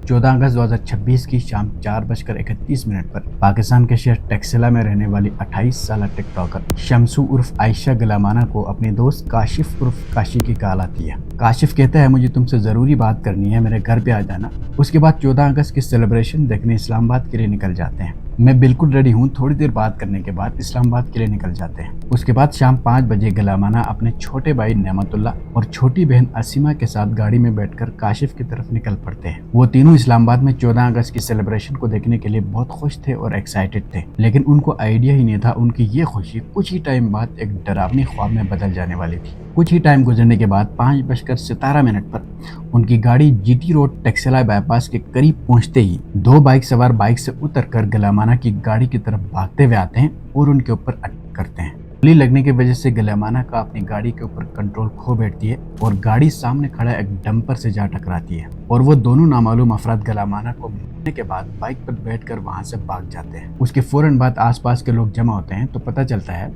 14 अगस्त 2026 की शाम 4:31 पर पाकिस्तान के शहर टेक्सिला में रहने वाली 28 साल टिकटॉकर शमसू उर्फ आयशा गलामाना को अपने दोस्त काशिफ उर्फ काशी की कॉल आती है। काशिफ कहता है, मुझे तुमसे ज़रूरी बात करनी है, मेरे घर पे आ जाना। उसके बाद 14 अगस्त की सेलिब्रेशन देखने इस्लामाबाद के लिए निकल जाते हैं। मैं बिल्कुल रेडी हूँ। थोड़ी देर बात करने के बाद इस्लामाबाद के लिए निकल जाते हैं। उसके बाद शाम 5 बजे गलामाना अपने छोटे भाई नेमतुल्ला और छोटी बहन असीमा के साथ गाड़ी में बैठकर काशिफ की तरफ निकल पड़ते हैं। वो तीनों इस्लामाबाद में 14 अगस्त की सेलिब्रेशन को देखने के लिए बहुत खुश थे और एक्साइटेड थे, लेकिन उनको आइडिया ही नहीं था उनकी ये खुशी कुछ ही टाइम बाद एक डरावनी ख्वाब में बदल जाने वाली थी। कुछ ही टाइम गुजरने के बाद 5:17 पर उनकी गाड़ी जीटी रोड टेक्सिला बाईपास के करीब पहुंचते ही दो बाइक सवार बाइक से उतरकर गलामाना की गाड़ी की तरफ भागते हुए आते हैं और उनके ऊपर अटैक करते हैं। गोली लगने की वजह से गलामाना का अपनी गाड़ी के ऊपर कंट्रोल खो बैठती है और गाड़ी सामने खड़ा एक डंपर से जा टकराती है और वो दोनों नामालूम अफराद गलामाना को मारने के बाद बाइक पर बैठकर वहां से भाग जाते हैं। उसके फौरन बाद आसपास के लोग जमा होते हैं तो पता चलता है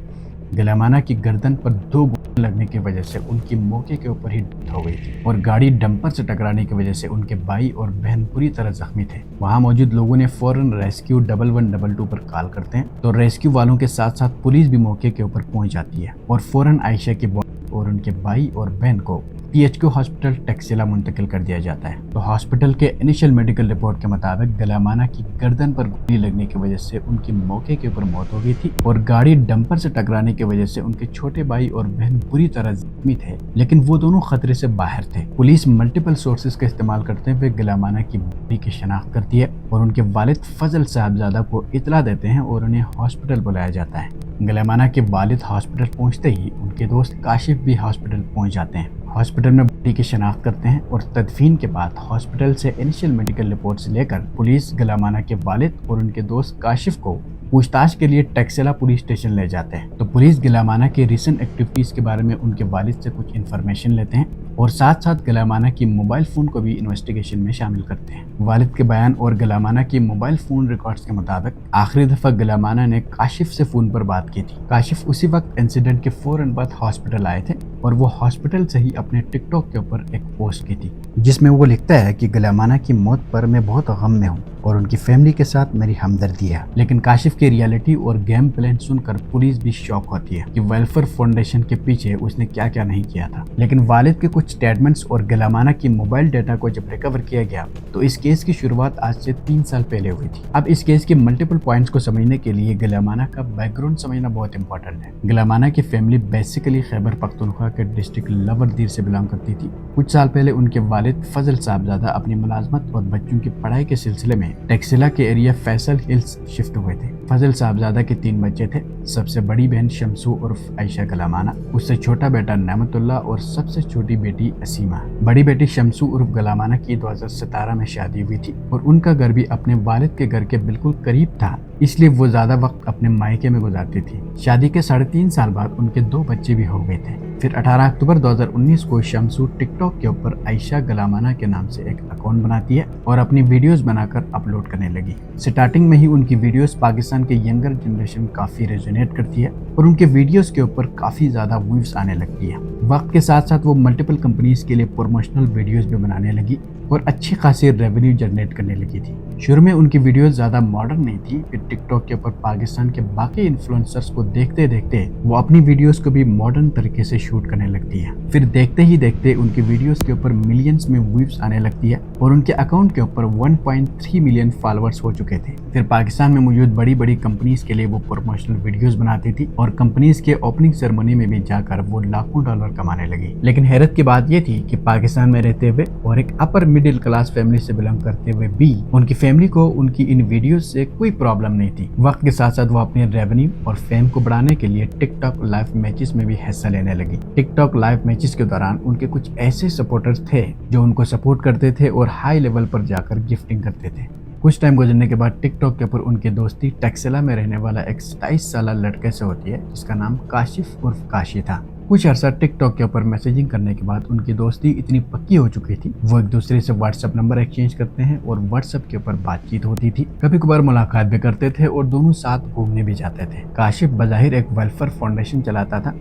गलामाना की गर्दन पर 2 गोली लगने की वजह से उनकी मौके के ऊपर ही डेथ हो गई थी और गाड़ी डंपर से टकराने की वजह से उनके भाई और बहन पूरी तरह जख्मी थे। वहां मौजूद लोगों ने फौरन रेस्क्यू 1122 पर कॉल करते हैं तो रेस्क्यू वालों के साथ साथ पुलिस भी मौके के ऊपर पहुंच जाती है और फौरन आयशा की बॉडी और उनके भाई और बहन को PHQ हॉस्पिटल टेक्सिला मुंतकिल कर दिया जाता है। तो हॉस्पिटल के इनिशियल मेडिकल रिपोर्ट के मुताबिक गलामाना की गर्दन पर गोली लगने की वजह से उनकी मौके के ऊपर मौत हो गई थी और गाड़ी डंपर से टकराने की वजह से उनके छोटे भाई और बहन बुरी तरह जख्मी थे, लेकिन वो दोनों खतरे से बाहर थे। पुलिस मल्टीपल सोर्सेज का इस्तेमाल करते हुए गलामाना की बॉडी की शनाख्त करती है और उनके वालिद फजल साहबजादा को इतला देते हैं और उन्हें हॉस्पिटल बुलाया जाता है। गलामाना के वालिद हॉस्पिटल पहुंचते ही उनके दोस्त काशिफ भी हॉस्पिटल पहुंच जाते हैं। हॉस्पिटल में बॉडी की शनाख्त करते हैं और तदफीन के बाद हॉस्पिटल से इनिशियल मेडिकल रिपोर्ट्स लेकर पुलिस गलामाना के वालिद और उनके दोस्त काशिफ को पूछताछ के लिए टेक्सिला पुलिस स्टेशन ले जाते हैं। तो पुलिस गलामाना के रिसेंट एक्टिविटीज के बारे में उनके वालिद से कुछ इन्फॉर्मेशन लेते हैं और साथ साथ गलामाना की मोबाइल फोन को भी इन्वेस्टिगेशन में शामिल करते हैं। वालिद के बयान और गलामाना की मोबाइल फोन रिकॉर्ड्स के मुताबिक आखिरी दफा गलामाना ने काशिफ से फोन पर बात की थी। काशिफ उसी वक्त इंसिडेंट के फौरन बाद हॉस्पिटल आए थे और वो हॉस्पिटल से ही अपने टिकटॉक के ऊपर एक पोस्ट की थी जिसमें वो लिखता है कि गलामाना की मौत पर मैं बहुत गम में हूँ और उनकी फैमिली के साथ मेरी हमदर्दी है। लेकिन काशिफ की रियलिटी और गेम प्लान सुनकर पुलिस भी शॉक होती है कि वेलफेयर फाउंडेशन के पीछे उसने क्या क्या नहीं किया था। लेकिन वालिद के कुछ स्टेटमेंट्स और गलामाना की मोबाइल डेटा को जब रिकवर किया गया तो इस केस की शुरुआत आज से 3 साल पहले हुई थी। अब इस केस के मल्टीपल पॉइंट्स को समझने के लिए गलामाना का बैकग्राउंड समझना बहुत इंपॉर्टेंट है। गलामाना की फैमिली बेसिकली खैबर पख्तूनख्वा के डिस्ट्रिक्ट लवरदीर से बिलोंग करती थी। कुछ साल पहले उनके वालिद फजल साहबजादा अपनी मुलाजमत और बच्चों की पढ़ाई के सिलसिले में टेक्सिला के एरिया फैसल हिल्स शिफ्ट हुए थे। फजल साहबजादा के 3 बच्चे थे। सबसे बड़ी बहन शमसू उर्फ आयशा गलामाना, उससे छोटा बेटा नेमतुल्ला और सबसे छोटी बेटी असीमा। बड़ी बेटी शमसू उर्फ गलामाना की 2017 में शादी हुई थी और उनका घर भी अपने वालिद के घर के बिल्कुल करीब था, इसलिए वो ज्यादा वक्त अपने मायके में गुजारती थी। शादी के 3.5 साल बाद उनके 2 बच्चे भी हो गए थे। फिर 18 अक्टूबर 2019 को शमसू टिकटॉक के ऊपर आयशा गलामाना के नाम से एक अकाउंट बनाती है और अपनी वीडियोस बनाकर अपलोड करने लगी। स्टार्टिंग में ही उनकी वीडियोस पाकिस्तान के यंगर जनरेशन काफी रेजोनेट करती है और उनके वीडियोस के ऊपर काफी ज्यादा व्यूज आने लगती है। वक्त के साथ साथ वो मल्टीपल कंपनीज के लिए प्रमोशनल वीडियोस भी बनाने लगी और अच्छी खासी रेवेन्यू जनरेट करने लगी थी। शुरू में उनकी वीडियोस ज़्यादा मॉडर्न नहीं थी, फिर टिकटॉक के ऊपर पाकिस्तान के बाकी इन्फ्लुएंसर्स को देखते देखते वो अपनी वीडियोस को भी मॉडर्न तरीके से शूट करने लगती है। फिर देखते ही देखते उनकी वीडियोस के ऊपर मिलियंस में व्यूज आने लगती है और उनके अकाउंट के ऊपर 1.3 मिलियन फॉलोअर्स हो चुके थे। फिर पाकिस्तान में मौजूद बड़ी बड़ी कंपनीज के लिए वो प्रमोशनल वीडियोस बनाती थी और कंपनीज के ओपनिंग सेरेमनी में भी जाकर वो लाखों डॉलर कमाने लगी। लेकिन हैरत की बात ये थी कि पाकिस्तान में रहते हुए और एक अपर मिडिल क्लास फैमिली से बिलोंग करते हुए भी उनकी फैमिली को उनकी इन वीडियोस से कोई प्रॉब्लम नहीं थी। वक्त के साथ साथ वो अपने रेवेन्यू और फेम को बढ़ाने के लिए टिकटॉक लाइव मैचेस में भी हिस्सा लेने लगी। टिकटॉक लाइव मैचेस के दौरान उनके कुछ ऐसे सपोर्टर्स थे जो उनको सपोर्ट करते थे और हाई लेवल पर जाकर गिफ्टिंग करते थे। कुछ टाइम गुजरने के बाद टिकटॉक के ऊपर उनकी दोस्ती टेक्सिला में रहने वाला एक 27 साल लड़के से होती है जिसका नाम काशिफ उर्फ काशी था। कुछ अर्सा टिकटॉक के ऊपर मैसेजिंग करने के बाद उनकी दोस्ती इतनी पक्की हो चुकी थी, वो एक दूसरे से व्हाट्सएप नंबर एक्सचेंज करते हैं और व्हाट्सएप के ऊपर बातचीत होती थी। कभी कभार मुलाकात भी करते थे और दोनों साथ घूमने भी जाते थे। काशिफ बज़ाहिर एक वेलफेयर फाउंडेशन चलाता था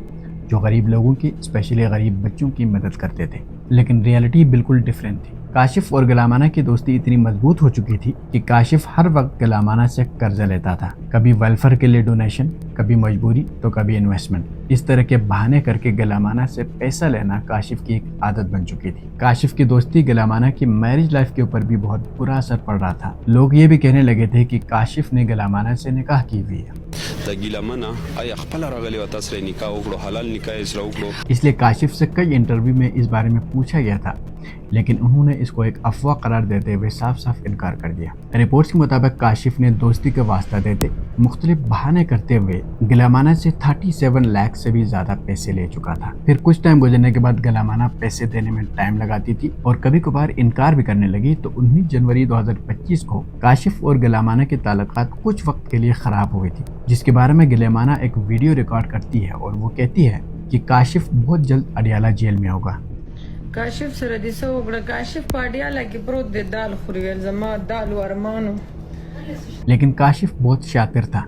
जो गरीब लोगों की, स्पेशली गरीब बच्चों की मदद करते थे, लेकिन रियलिटी बिल्कुल डिफरेंट थी। काशिफ और गुलामाना की दोस्ती इतनी मजबूत हो चुकी थी कि काशिफ हर वक्त गुलामाना से कर्जा लेता था, कभी वेलफेयर के लिए डोनेशन, कभी मजबूरी तो कभी इन्वेस्टमेंट। इस तरह के बहाने करके गुलामाना से पैसा लेना काशिफ की एक आदत बन चुकी थी। काशिफ की दोस्ती गुलामाना की मैरिज लाइफ के ऊपर भी बहुत बुरा असर पड़ रहा था। लोग ये भी कहने लगे थे कि काशिफ ने गुलामाना से निकाह की हुई है। इसलिए काशिफ से कई इंटरव्यू में इस बारे में पूछा गया था, लेकिन उन्होंने इसको एक अफवाह करार देते हुए साफ साफ इनकार कर दिया। रिपोर्ट्स के मुताबिक काशिफ ने दोस्ती का वास्ता देते मुख्तलिफ बहाने करते हुए गुलामाना से 37 लाख से भी ज्यादा पैसे ले चुका था। फिर कुछ टाइम गुजरने के बाद गुलामाना पैसे देने में टाइम लगाती थी और कभी कभार इनकार भी करने लगी। तो 19 जनवरी 2025 को काशिफ और गुलामाना के ताल्लुकात कुछ वक्त के लिए खराब हुई थी, जिसके बारे में गुलामाना एक वीडियो रिकॉर्ड करती है और वो कहती है कि काशिफ बहुत जल्द अडियाला जेल में होगा। काशिफ सره دې څه وکړه काशिफ په اډیاله کې پروت دی دال خوري ویل زما دال ورمانو लेकिन काशिफ बहुत शातिर था।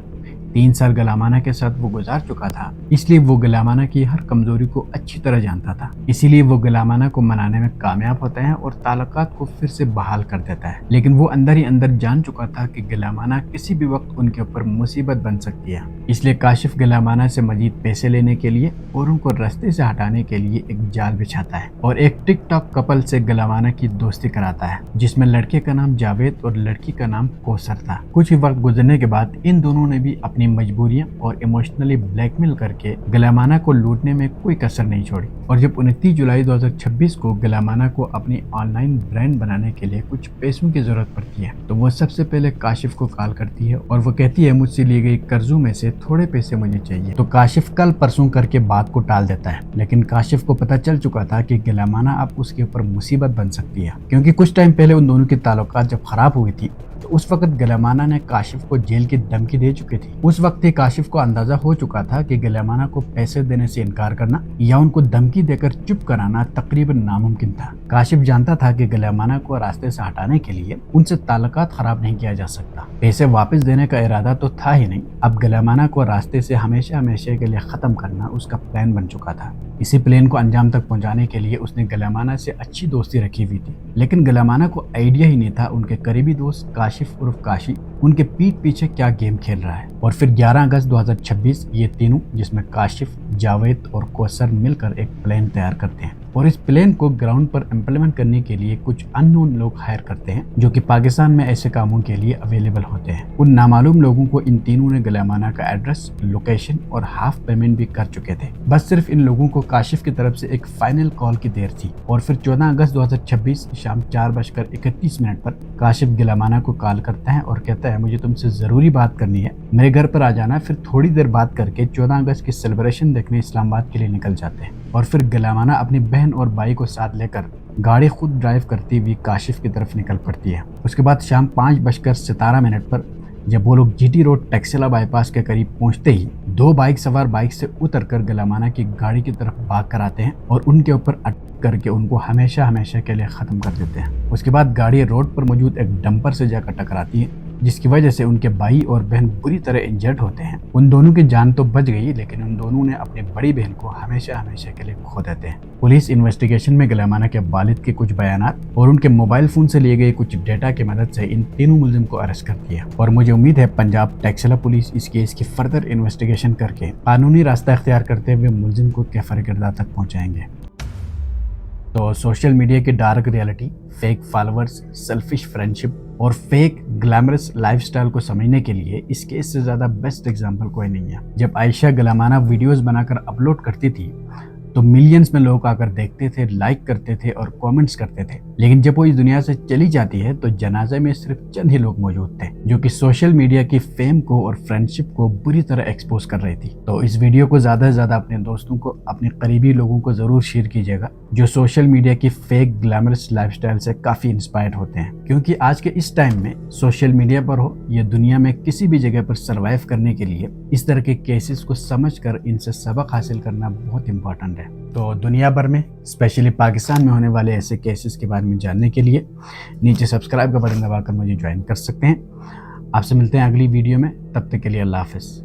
3 साल गुलामाना के साथ वो गुजार चुका था, इसलिए वो गुलामाना की हर कमजोरी को अच्छी तरह जानता था। इसीलिए वो गुलामाना को मनाने में कामयाब होता है और ताल्लुकात को फिर से बहाल कर देता है। लेकिन वो अंदर ही अंदर जान चुका था कि गुलामाना किसी भी वक्त उनके ऊपर मुसीबत बन सकती है। इसलिए काशिफ गुलामाना से मजीद पैसे लेने के लिए और उनको रास्ते से हटाने के लिए एक जाल बिछाता है और एक टिकटॉक कपल से गुलामाना की दोस्ती कराता है, जिसमें लड़के का नाम जावेद और लड़की का नाम कौसर था। कुछ ही वक्त गुजरने के बाद इन दोनों ने भी अपनी मजबूरियां और इमोशनली ब्लैकमेल करके गुलामाना को लूटने में कोई कसर नहीं छोड़ी। और जब 29 जुलाई 2026 को गुलामाना को अपनी ऑनलाइन ब्रांड बनाने के लिए कुछ पैसों की जरूरत पड़ती है, तो वो सबसे पहले काशिफ को कॉल करती है और वो कहती है मुझसे लिए गए कर्जों में से थोड़े पैसे मुझे चाहिए। तो काशिफ कल परसों करके बात को टाल देता है, लेकिन काशिफ को पता चल चुका था कि गुलामाना अब उसके ऊपर मुसीबत बन सकती है, क्योंकि कुछ टाइम पहले उन दोनों की ताल्लुकात जब खराब हुई थी तो उस वक्त गुलामाना ने काशिफ को जेल की धमकी दे चुकी थी। उस वक्त ही काशिफ को अंदाजा हो चुका था कि गुलामाना को पैसे देने से इनकार करना या उनको धमकी देकर चुप कराना तकरीबन नामुमकिन था। काशिफ जानता था कि गुलामाना को रास्ते से हटाने के लिए उनसे ताल्लुकात खराब नहीं किया जा सकता। पैसे वापस देने का इरादा तो था ही नहीं, अब गुलामाना को रास्ते से हमेशा हमेशा के लिए खत्म करना उसका प्लान बन चुका था। इसी प्लान को अंजाम तक पहुंचाने के लिए उसने गुलामाना से अच्छी दोस्ती रखी हुई थी, लेकिन गुलामाना को आइडिया ही नहीं था उनके करीबी दोस्त काशिफ उर्फ काशी उनके पीठ पीछे क्या गेम खेल रहा है। और फिर 11 अगस्त 2026 ये तीनों, जिसमें काशिफ, जावेद और कौसर मिलकर एक प्लान तैयार करते हैं और इस प्लान को ग्राउंड पर इम्प्लीमेंट करने के लिए कुछ अननोन लोग हायर करते हैं जो कि पाकिस्तान में ऐसे कामों के लिए अवेलेबल होते हैं। उन नामालूम लोगों को इन तीनों ने गुलामाना का एड्रेस, लोकेशन और हाफ पेमेंट भी कर चुके थे। बस सिर्फ इन लोगों को काशिफ की तरफ से एक फाइनल कॉल की देर थी और फिर 14 अगस्त 2026 शाम 4:31 पर काशिफ गुलामाना को कॉल करता है और कहता है मुझे तुमसे जरूरी बात करनी है, मेरे घर पर आ जाना। फिर थोड़ी देर बात करके 14 अगस्त की सेलिब्रेशन देखने इस्लामाबाद के लिए निकल जाते हैं और फिर गुलामाना अपनी बहन और भाई को साथ लेकर गाड़ी खुद ड्राइव करती हुई काशिफ की तरफ निकल पड़ती है। उसके बाद शाम 5:17 पर जब वो लोग जीटी रोड टैक्सिला बाईपास के करीब पहुंचते ही दो बाइक सवार बाइक से उतरकर गुलामाना की गाड़ी की तरफ भाग कर आते हैं और उनके ऊपर अटैक करके उनको हमेशा हमेशा के लिए खत्म कर देते हैं। उसके बाद गाड़ी रोड पर मौजूद एक डंपर से जाकर टकराती है, जिसकी वजह से उनके भाई और बहन बुरी तरह इंजर्ड होते हैं। उन दोनों की जान तो बच गई, लेकिन उन दोनों ने अपनी बड़ी बहन को हमेशा हमेशा के लिए खो देते हैं। पुलिस इन्वेस्टिगेशन में गुलामाना के वालिद के कुछ बयानात और उनके मोबाइल फोन से लिए गए कुछ डेटा की मदद से इन तीनों मुलजिम को अरेस्ट करती है और मुझे उम्मीद है पंजाब टैक्सिला पुलिस इस केस की फर्दर इन्वेस्टिगेशन करके कानूनी रास्ता इख्तियार करते हुए मुलजिम को कैफर किरदार तक पहुँचाएंगे। तो सोशल मीडिया की dark reality, fake followers, selfish friendship और फेक ग्लैमरस लाइफस्टाइल को समझने के लिए इस केस से ज़्यादा बेस्ट एग्जाम्पल कोई नहीं है। जब आयशा गुलामाना वीडियोस बनाकर अपलोड करती थी तो मिलियंस में लोग आकर देखते थे, लाइक करते थे और कमेंट्स करते थे, लेकिन जब वो इस दुनिया से चली जाती है तो जनाजे में सिर्फ चंद ही लोग मौजूद थे जो कि सोशल मीडिया की फेम को और फ्रेंडशिप को बुरी तरह एक्सपोज कर रही थी। तो इस वीडियो को ज़्यादा से ज़्यादा अपने दोस्तों को, अपने करीबी लोगों को ज़रूर शेयर कीजिएगा जो सोशल मीडिया की फेक ग्लैमरस लाइफस्टाइल से काफ़ी इंस्पायर्ड होते हैं, क्योंकि आज के इस टाइम में सोशल मीडिया पर हो या दुनिया में किसी भी जगह पर सर्वाइव करने के लिए इस तरह के केसेस को समझकर इनसे सबक हासिल करना बहुत इंपॉर्टेंट है। तो दुनिया भर में, स्पेशली पाकिस्तान में होने वाले ऐसे केसेस के बारे में जानने के लिए नीचे सब्सक्राइब का बटन दबाकर मुझे ज्वाइन कर सकते हैं। आपसे मिलते हैं अगली वीडियो में, तब तक के लिए अल्लाह हाफ़िज़।